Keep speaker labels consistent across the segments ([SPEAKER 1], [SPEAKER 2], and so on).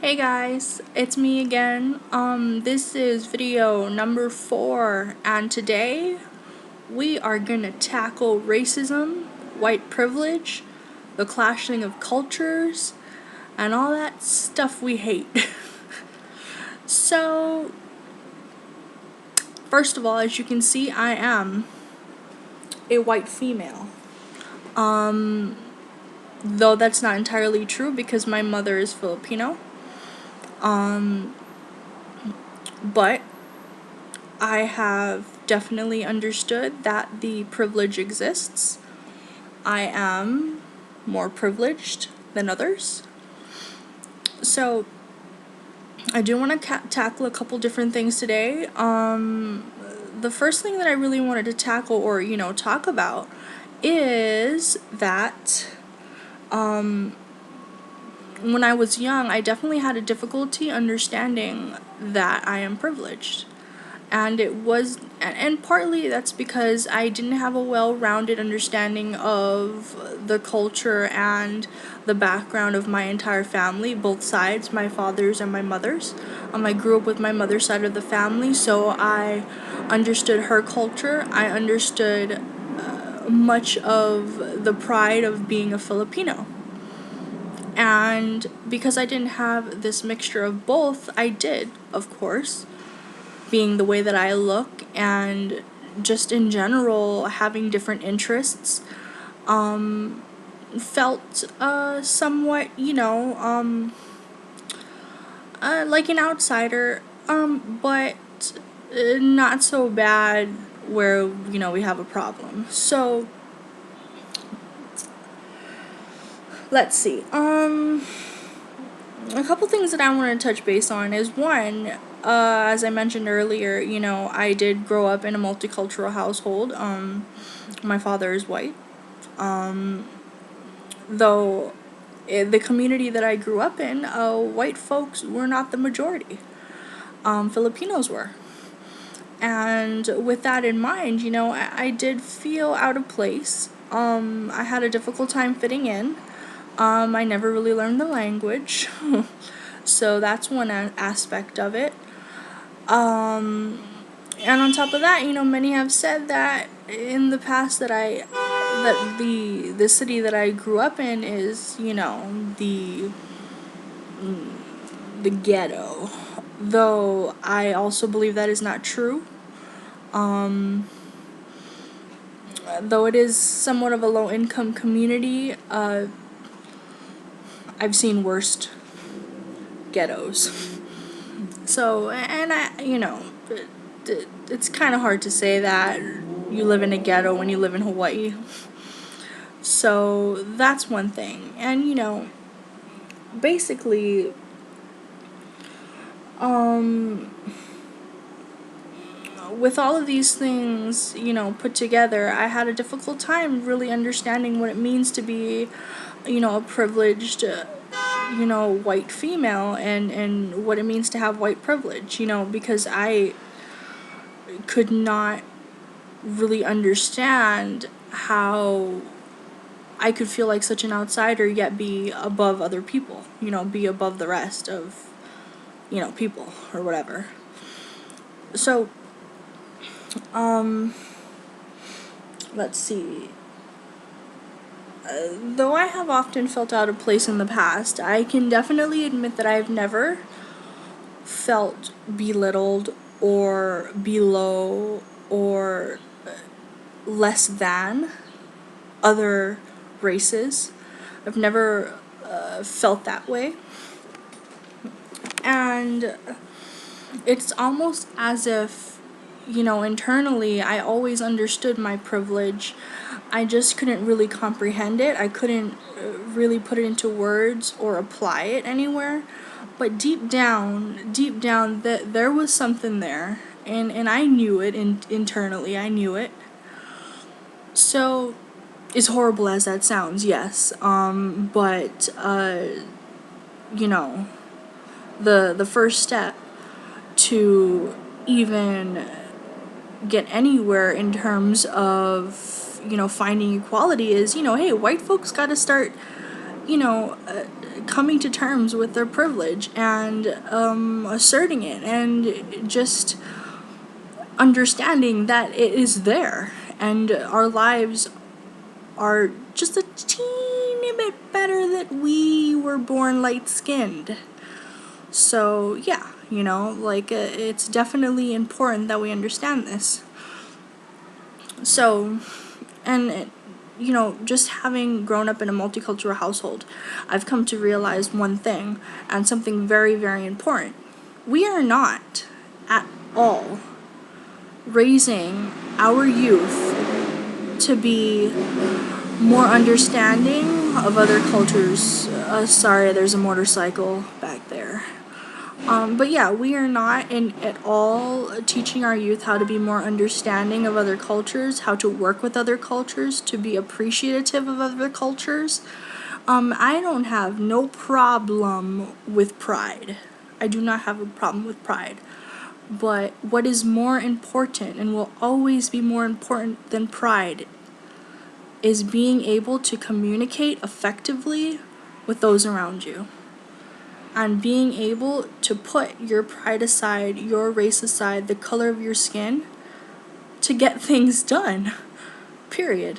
[SPEAKER 1] Hey guys, it's me again. This is video number 4, and today we are gonna tackle racism, white privilege, the clashing of cultures, and all that stuff we hate. So, first of all, as you can see, I am a white female. Though that's not entirely true because my mother is Filipino. But I have definitely understood that the privilege exists. I am more privileged than others. So I do want to tackle a couple different things today. The first thing that I really wanted to tackle or, talk about is that when I was young, I definitely had a difficulty understanding that I am privileged. And partly that's because I didn't have a well-rounded understanding of the culture and the background of my entire family, both sides, my father's and my mother's. I grew up with my mother's side of the family, so I understood her culture. I understood much of the pride of being a Filipino. And because I didn't have this mixture of both, I did, of course, being the way that I look and just in general having different interests, felt somewhat, like an outsider, but not so bad where, we have a problem. So, let's see. A couple things that I want to touch base on is one, as I mentioned earlier, I did grow up in a multicultural household. My father is white. Though the community that I grew up in, white folks were not the majority. Filipinos were. And with that in mind, I did feel out of place. I had a difficult time fitting in. I never really learned the language. So that's one aspect of it. And on top of that, many have said that in the past that the city that I grew up in is, the ghetto. Though I also believe that is not true. Though it is somewhat of a low income community, I've seen worst ghettos. So, and it's kind of hard to say that you live in a ghetto when you live in Hawaii. So, that's one thing. And, basically, with all of these things, put together, I had a difficult time really understanding what it means to be, a privileged, white female and what it means to have white privilege, because I could not really understand how I could feel like such an outsider yet be above other people, be above the rest of, people or whatever. So, let's see. Though I have often felt out of place in the past, I can definitely admit that I've never felt belittled or below or less than other races. I've never felt that way. And it's almost as if, internally I always understood my privilege. I just couldn't really comprehend it. I couldn't really put it into words or apply it anywhere. But deep down, that there was something there, and I knew it. Internally, I knew it. So, as horrible as that sounds, yes. But the first step to even get anywhere in terms of finding equality is hey, white folks got to start coming to terms with their privilege and asserting it, and just understanding that it is there, and our lives are just a teeny bit better that we were born light-skinned. So yeah, like it's definitely important that we understand this. So, and just having grown up in a multicultural household, I've come to realize one thing, and something very, very important. We are not at all raising our youth to be more understanding of other cultures. Sorry, there's a motorcycle back there. But yeah, we are not at all teaching our youth how to be more understanding of other cultures, how to work with other cultures, to be appreciative of other cultures. I don't have no problem with pride. I do not have a problem with pride. But what is more important, and will always be more important than pride, is being able to communicate effectively with those around you. And being able to put your pride aside, your race aside, the color of your skin, to get things done. Period.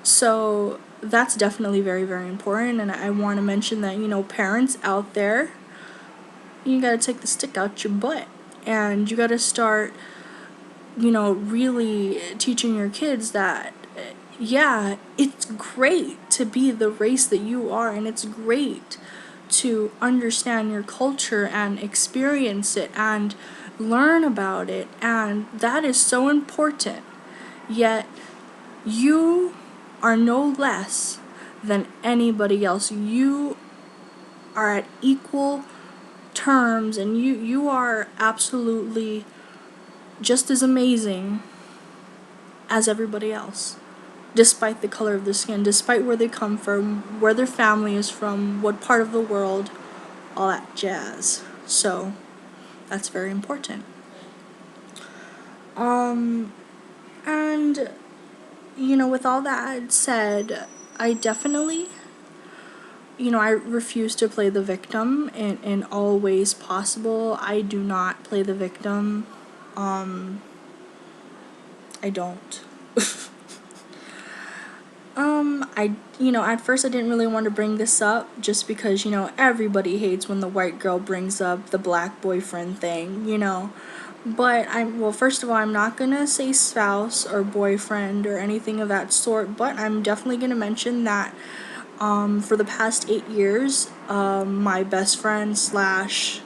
[SPEAKER 1] So that's definitely very, very important. And I want to mention that, parents out there, you got to take the stick out your butt. And you got to start, really teaching your kids that, yeah, it's great to be the race that you are, and it's great to understand your culture and experience it and learn about it, and that is so important. Yet you are no less than anybody else. You are at equal terms, and you are absolutely just as amazing as everybody else, despite the color of their skin, despite where they come from, where their family is from, what part of the world, all that jazz. So that's very important. And with all that said, I definitely, I refuse to play the victim in all ways possible. I do not play the victim. I don't. At first I didn't really want to bring this up, just because, everybody hates when the white girl brings up the black boyfriend thing, But first of all, I'm not gonna say spouse or boyfriend or anything of that sort, but I'm definitely gonna mention that, for the past 8 years, my best friend slash,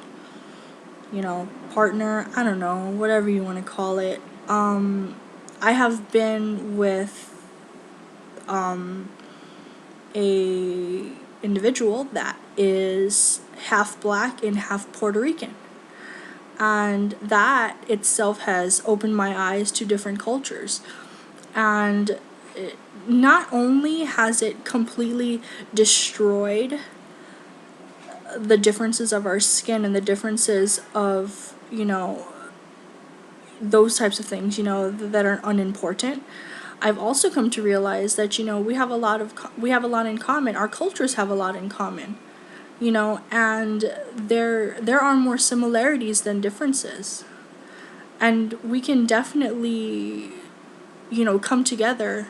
[SPEAKER 1] partner, I don't know, whatever you want to call it, I have been with a individual that is half black and half Puerto Rican. And that itself has opened my eyes to different cultures. And not only has it completely destroyed the differences of our skin and the differences of, those types of things, that are unimportant, I've also come to realize that, we have a lot in common. Our cultures have a lot in common, and there are more similarities than differences. And we can definitely, come together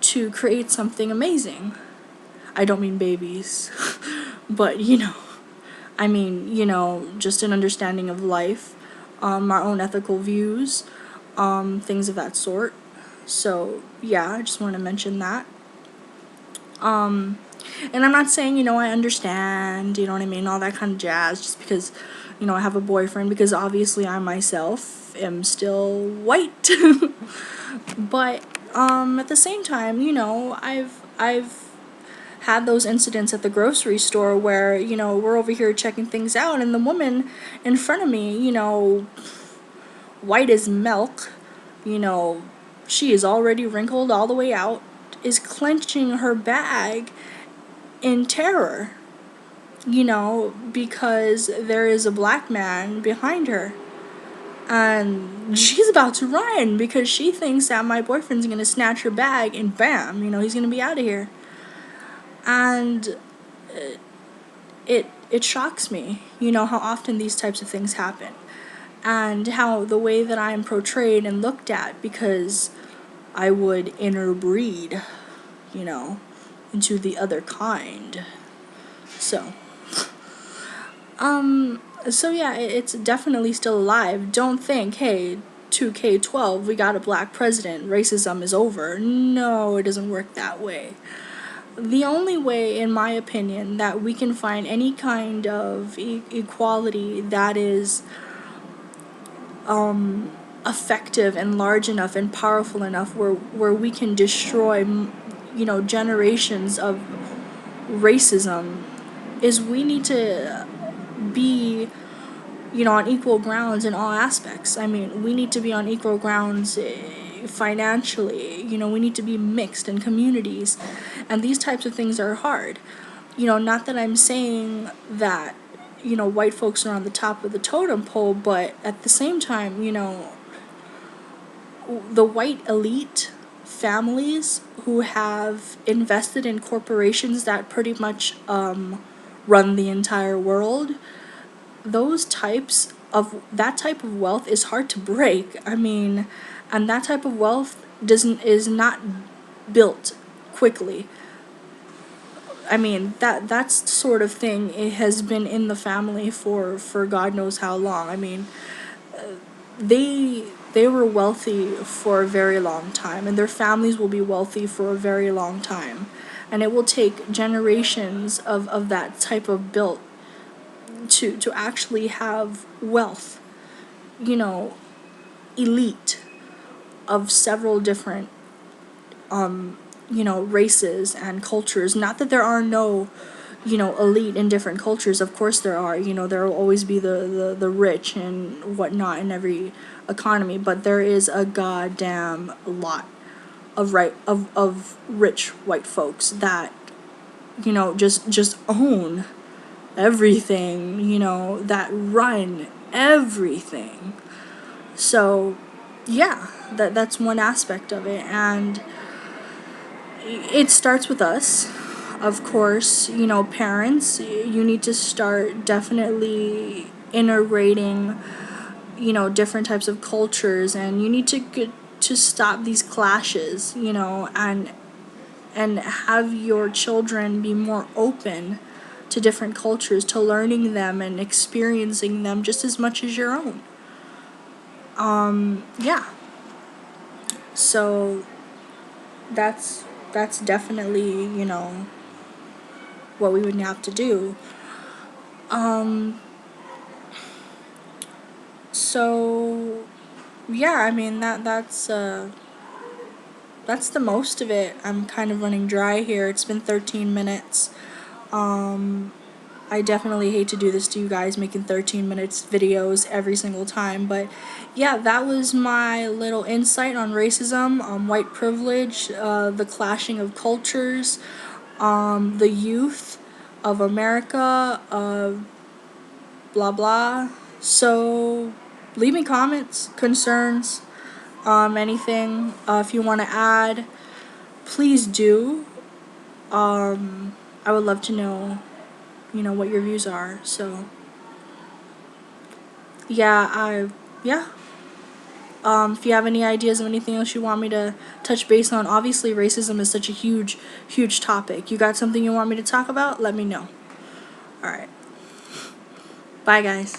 [SPEAKER 1] to create something amazing. I don't mean babies, but, I mean, just an understanding of life, our own ethical views, things of that sort. So, yeah, I just want to mention that. And I'm not saying, I understand, what I mean, all that kind of jazz, just because, I have a boyfriend, because obviously I myself am still white. But, at the same time, I've had those incidents at the grocery store where, we're over here checking things out, and the woman in front of me, white as milk, she is already wrinkled all the way out, is clenching her bag in terror, because there is a black man behind her. And she's about to run because she thinks that my boyfriend's gonna snatch her bag and bam, he's gonna be out of here. And it shocks me, how often these types of things happen, and how the way that I am portrayed and looked at, because I would interbreed, into the other kind. So, so yeah, it's definitely still alive. Don't think, hey, 2K12, we got a black president, racism is over. No, it doesn't work that way. The only way, in my opinion, that we can find any kind of equality that is effective and large enough and powerful enough where we can destroy, generations of racism, is we need to be, on equal grounds in all aspects. I mean, we need to be on equal grounds financially. We need to be mixed in communities. And these types of things are hard. Not that I'm saying that, white folks are on the top of the totem pole, but at the same time, the white elite families who have invested in corporations that pretty much run the entire world, that type of wealth is hard to break. I mean, and that type of wealth is not built quickly. I mean, that's sort of thing, it has been in the family for God knows how long. I mean, they were wealthy for a very long time, and their families will be wealthy for a very long time, and it will take generations of that type of built to actually have wealth, elite of several different races and cultures. Not that there are no, elite in different cultures. Of course there are. There will always be the rich and whatnot in every economy, but there is a goddamn lot of rich white folks that, just own everything, that run everything. So yeah, that's one aspect of it, and it starts with us, of course. Parents, you need to start definitely integrating, different types of cultures, and you need to get to stop these clashes, and have your children be more open to different cultures, to learning them and experiencing them just as much as your own. Yeah. So that's definitely, what we would have to do. So yeah, I mean, that's the most of it. I'm kind of running dry here. It's been 13 minutes. I definitely hate to do this to you guys, making 13 minutes videos every single time, but yeah, that was my little insight on racism, white privilege, the clashing of cultures, the youth of America, blah blah. So leave me comments, concerns, anything. If you want to add, please do. I would love to know, what your views are. So yeah. If you have any ideas of anything else you want me to touch base on, obviously racism is such a huge topic. You got something you want me to talk about? Let me know. Alright. Bye, guys.